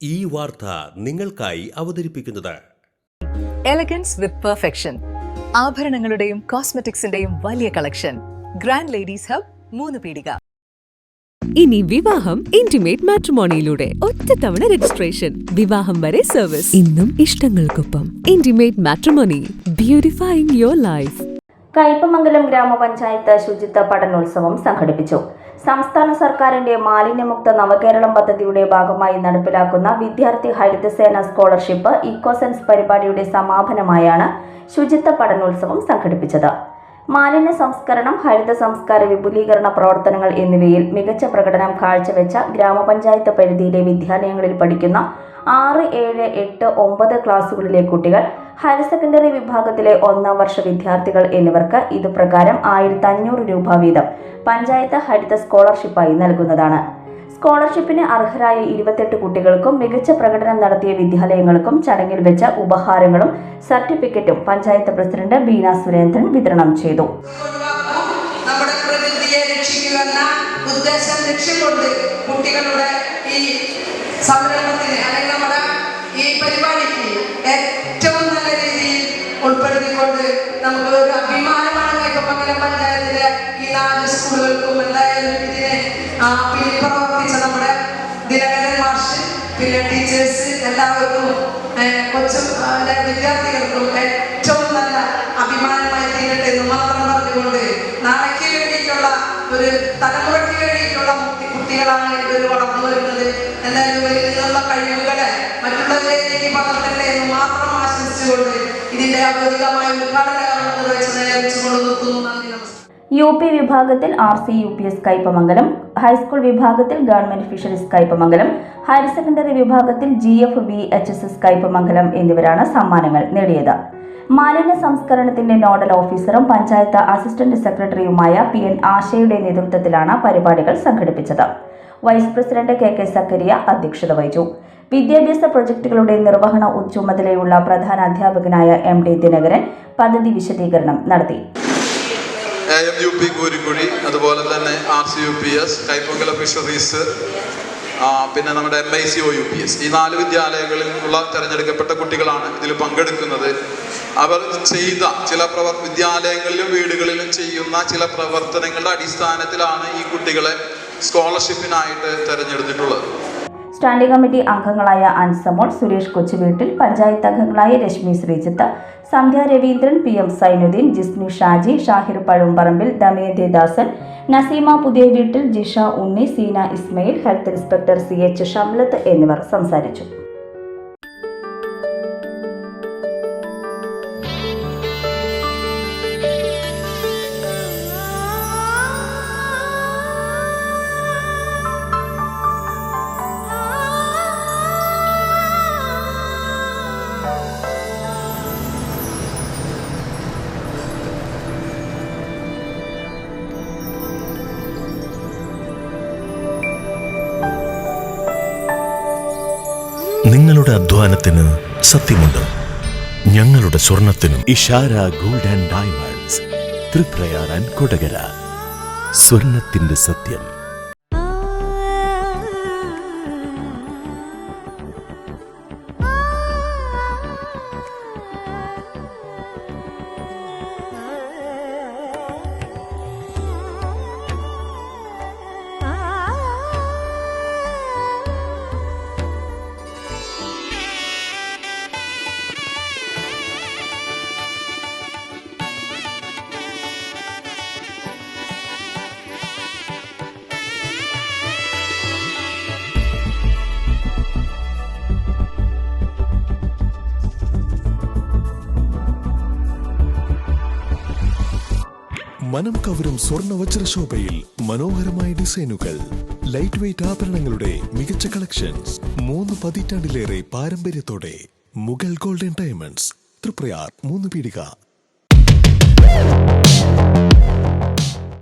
ഈ വാർത്ത നിങ്ങൾക്കായി അവതരിപ്പിക്കുന്നത് എലഗൻസ് വിത്ത് പെർഫെക്ഷൻ, ആഭരണങ്ങളുടെയും കോസ്മെറ്റിക്സിന്റെയും വലിയ കളക്ഷൻ. ഗ്രാൻഡ് ലേഡീസ് ഹബ്, 3 പീടിക. ഇനി വിവാഹം ഇന്റിമേറ്റ് മാട്രിമോണിയിലൂടെ ഒറ്റത്തവണ രജിസ്ട്രേഷൻ, വിവാഹം വരെ സർവീസ്. ഇന്നും ഇഷ്ടങ്ങൾക്കൊപ്പം intimate matrimony, beautifying your life. Kaipamangalam ഗ്രാമപഞ്ചായത്ത് ശുചിത്വ പഠനോത്സവം സംഘടിപ്പിച്ചു. സംസ്ഥാന സർക്കാരിന്റെ മാലിന്യമുക്ത നവകേരളം പദ്ധതിയുടെ ഭാഗമായി നടപ്പിലാക്കുന്ന വിദ്യാർത്ഥി ഹരിതസേന സ്കോളർഷിപ്പ് ഇക്കോസെൻസ് പരിപാടിയുടെ സമാപനമായാണ് ശുചിത്വ പഠനോത്സവം സംഘടിപ്പിച്ചത്. മാലിന്യ സംസ്കരണം, ഹരിത സംസ്കാര വിപുലീകരണ പ്രവർത്തനങ്ങൾ എന്നിവയിൽ മികച്ച പ്രകടനം കാഴ്ചവെച്ച ഗ്രാമപഞ്ചായത്ത് പരിധിയിലെ വിദ്യാലയങ്ങളിൽ പഠിക്കുന്ന 6, 7, 8, 9 ക്ലാസുകളിലെ കുട്ടികൾ, ഹയർ സെക്കൻഡറി വിഭാഗത്തിലെ 1ാം വർഷ വിദ്യാർത്ഥികൾ എന്നിവർക്ക് ഇതുപ്രകാരം 1500 രൂപ വീതം പഞ്ചായത്ത് ഹരിത സ്കോളർഷിപ്പായി നൽകുന്നതാണ്. സ്കോളർഷിപ്പിന് അർഹരായ 28 കുട്ടികൾക്കും മികച്ച പ്രകടനം നടത്തിയ വിദ്യാലയങ്ങൾക്കും ചടങ്ങിൽ വെച്ച ഉപഹാരങ്ങളും സർട്ടിഫിക്കറ്റും പഞ്ചായത്ത് പ്രസിഡന്റ് ബീന സുരേന്ദ്രൻ വിതരണം ചെയ്തു. നമ്മുടെ പ്രകൃതിയെ രക്ഷിക്കുന്ന ഉദ്ദേശം ലക്ഷ്യമുണ്ട് കുട്ടികളുടെ ഈ സംരംഭത്തിന് അല്ലെങ്കിൽ നമ്മുടെ ഈ പരിപാടിക്ക് ഏറ്റവും നല്ല രീതിയിൽ ഉൾപ്പെടുത്തിക്കൊണ്ട് നമുക്ക് ഒരു അഭിമാനമാണ് കയ്പമംഗലം പഞ്ചായത്തിലെ ഈ 4 സ്കൂളുകൾക്കും. എന്തായാലും ഇതിനെ പ്രവർത്തിച്ച നമ്മുടെ ദിനകരൻ മാഷ്, പിന്നെ ടീച്ചേഴ്സ് എല്ലാവർക്കും, കൊച്ചു വിദ്യാർത്ഥികൾക്കും ഏറ്റവും നല്ല അഭിമാനമായി തീരട്ടെ എന്ന് മാത്രം പറഞ്ഞുകൊണ്ട്, നാളേക്ക് വേണ്ടിയിട്ടുള്ള ഒരു തലമുറയ്ക്ക് വേണ്ടിയിട്ടുള്ള കുട്ടികളാണ് ഇവർ വളർന്നു വരുന്നത്. എന്തായാലും നിന്നുള്ള കഴിവുകളെ മറ്റുള്ളവരിലേക്ക് പകർത്തട്ടെ എന്ന് മാത്രം ആശംസിച്ചുകൊണ്ട് ഇതിന്റെ ഔദ്യോഗികമായ ഉദ്ഘാടനം നിർവഹിച്ചുകൊണ്ട് നിർത്തുന്നു. നന്ദി, നമസ്കാരം. UP വിഭാഗത്തിൽ RCUPS കയ്പമംഗലം, ഹൈസ്കൂൾ വിഭാഗത്തിൽ government fisheries Kaipamangalam, higher secondary വിഭാഗത്തിൽ GFVHSS കയ്പമംഗലം എന്നിവരാണ് സമ്മാനങ്ങൾ നേടിയത്. മാലിന്യ സംസ്കരണത്തിന്റെ നോഡൽ ഓഫീസറും പഞ്ചായത്ത് അസിസ്റ്റന്റ് സെക്രട്ടറിയുമായ PN ആശയുടെ നേതൃത്വത്തിലാണ് പരിപാടികൾ സംഘടിപ്പിച്ചത്. വൈസ് പ്രസിഡന്റ് KK സക്കരിയ അധ്യക്ഷത വഹിച്ചു. വിദ്യാഭ്യാസ പ്രൊജക്ടുകളുടെ നിർവഹണ ചുമതലയുള്ള പ്രധാന അധ്യാപകനായ MD ദിനകരൻ പദ്ധതി വിശദീകരണം നടത്തി. AMUP കൂരിക്കുഴി, അതുപോലെ തന്നെ RCUPS, കയ്പമംഗലം ഫിഷറീസ്, പിന്നെ നമ്മുടെ MICOUPS, ഈ 4 വിദ്യാലയങ്ങളിൽ നിന്നുള്ള തിരഞ്ഞെടുക്കപ്പെട്ട കുട്ടികളാണ് ഇതിൽ പങ്കെടുക്കുന്നത്. അവർ ചെയ്ത ചില വിദ്യാലയങ്ങളിലും വീടുകളിലും ചെയ്യുന്ന ചില പ്രവർത്തനങ്ങളുടെ അടിസ്ഥാനത്തിലാണ് ഈ കുട്ടികളെ സ്കോളർഷിപ്പിനായിട്ട് തിരഞ്ഞെടുത്തിട്ടുള്ളത്. സ്റ്റാൻഡിംഗ് കമ്മിറ്റി അംഗങ്ങളായ അൻസമോൾ, സുരേഷ് കൊച്ചുവീട്ടിൽ, പഞ്ചായത്ത് അംഗങ്ങളായ രശ്മി ശ്രീജിത്ത്, സന്ധ്യ രവീന്ദ്രൻ, PM സൈനുദ്ദീൻ, ജിസ്മി ഷാജി, ഷാഹിർ പഴുമ്പറമ്പിൽ, ദമയന്തി ദാസൻ, നസീമ പുതിയ വീട്ടിൽ, Jisha Unni, Seena Ismail, health inspector CH Shamlath എന്നിവർ സംസാരിച്ചു. നിങ്ങളുടെ അധ്വാനത്തിന് സത്യമുണ്ട്, ഞങ്ങളുടെ സ്വർണത്തിനും. Ishara gold and diamonds, Triprayar and Kodakara. സ്വർണത്തിന്റെ സത്യം. മനം കവരും സ്വർണ്ണ വജ്രശോഭയിൽ മനോഹരമായ ഡിസൈനുകൾ, ലൈറ്റ് വെയ്റ്റ് ആഭരണങ്ങളുടെ മികച്ച കളക്ഷൻസ്, 3 പതിറ്റാണ്ടിലേറെ പാരമ്പര്യത്തോടെ മുഗൾ ഗോൾഡൻ ഡയമണ്ട്സ്, തൃപ്രയാർ 3 പീടിക.